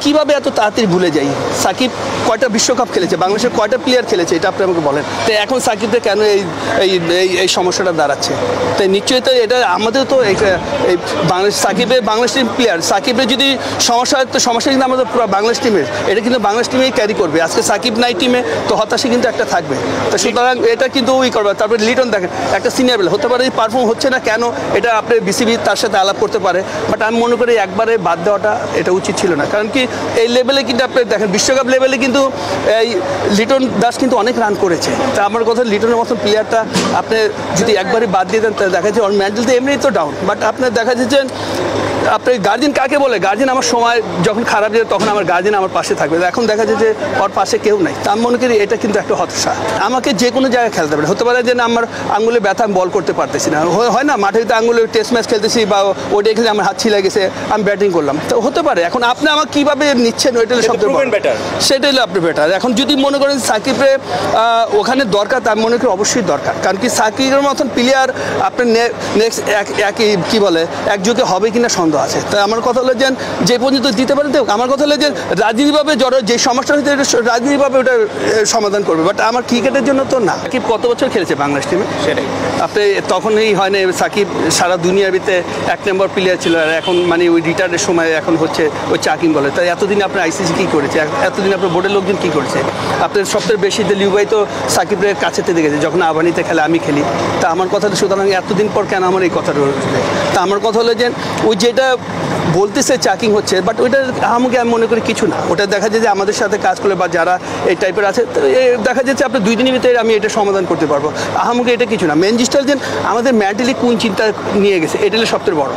কীভাবে এত তাড়াতাড়ি ভুলে যাই? সাকিব কয়টা বিশ্বকাপ খেলেছে, বাংলাদেশের কয়টা প্লেয়ার খেলেছে, এটা আপনি আমাকে বলেন। তো এখন সাকিবদের কেন এই সমস্যাটা দাঁড়াচ্ছে? তাই নিশ্চয়ই তো এটা আমাদের তো এই সাকিবের বাংলাদেশ টিম প্লেয়ার, সাকিবের যদি সমস্যা হয় তো সমস্যা কিন্তু আমাদের পুরো বাংলাদেশ টিমের, এটা কিন্তু বাংলাদেশ টিমেই ক্যারি করবে। আজকে সাকিব নাই টিমে তো হতাশা কিন্তু একটা থাকবে। তো সুতরাং এটা কিন্তু ওই করবে। তারপরে লিটন দেখেন একটা সিনিয়র প্লেয়ার হতে পারে, পারফর্ম হচ্ছে না কেন এটা আপনি বিসিবি তার সাথে আলাপ করতে পারে, বাট আমি মনে করি একবারে বাদ দেওয়াটা এটা উচিত ছিল না। কারণ কি এই লেভেলে কিন্তু আপনি দেখেন বিশ্বকাপ লেভেলে কিন্তু এই লিটন দাস কিন্তু অনেক রান করেছে। তা আমার কথা লিটনের মতন প্লেয়ারটা আপনি যদি একবারই বাদ দিয়ে দেন তাহলে দেখা যায় ওর মেন্টাল তো এমনি তো ডাউন। বাট আপনার দেখা যাচ্ছে আপনি গার্জিয়ান কাকে বলে, গার্জিয়ান আমার সময় যখন খারাপ যায় তখন আমার গার্জিয়ান আমার পাশে থাকবে। এখন দেখা যায় যে ওর পাশে কেউ নাই। তা আমি মনে করি এটা কিন্তু একটা হতাশা। আমাকে যে কোনো জায়গায় খেলতে পারে, হতে পারে যে আমার আঙুলে ব্যথা আমি বল করতে পারতেছি না, হয় না মাঠে আঙুলে টেস্ট ম্যাচ খেলতেছি বা ওটা খেলে আমার হাত ছিলা গেছে, আমি ব্যাটিং করলাম, তো হতে পারে। এখন আপনি আমাকে কীভাবে নিচ্ছেন ওইটা সবচেয়ে বেটার, সেটাই হলো আপনি বেটার। এখন যদি মনে করেন সাকিবরে ওখানে দরকার, তা আমি মনে করি অবশ্যই দরকার। কারণ কি সাকিবের মতন প্লেয়ার আপনার নেক্সট একই কী বলে একযোগে হবে কিনা সন্দেহ আছে। তাই আমার কথা হলো যে পর্যন্ত দিতে পারেন তো আমার কথা হলো যে রাজনীতিভাবে যে সমস্যা হয়েছে রাজনীতিভাবে ওটা সমাধান করবে, বাট আমার ক্রিকেটের জন্য তো না। সাকিব কত বছর খেলেছে বাংলাদেশ টিমে, সেটাই আপনি তখনই হয় না সাকিব সারা দুনিয়ার ভিতরে এক নম্বর প্লেয়ার ছিল, আর এখন মানে ওই রিটায়ারের সময় এখন হচ্ছে ওই চাকিং বলে। তাই এতদিন আপনার আইসিসি কী করেছে, এতদিন আপনার বোর্ডের লোকজন কী করেছে? আপনার সবচেয়ে বেশি লিউবাই তো সাকিবের কাছেতে দেখেছে যখন আবানিতে খেলে, আমি খেলি। তা আমার কথা হলো সুতরাং এতদিন পর কেন আমার এই কথাটা উঠবে? তা আমার কথা হলো যে ওই যেটা বলতেছে চাকিং হচ্ছে, বাট ওইটা আমাকে আমি মনে করি কিছু না। ওটা দেখা যায় যে আমাদের সাথে কাজ করলে বা যারা এই টাইপের আছে দেখা যাচ্ছে আপনার 2 দিনের ভিতরে আমি এটা সমাধান করতে পারবো। আমাকে এটা কিছু না। মেন জিনিসটা যে আমাদের মেন্টালি কোন চিন্তা নিয়ে গেছে, এটা হলো সবচেয়ে বড়।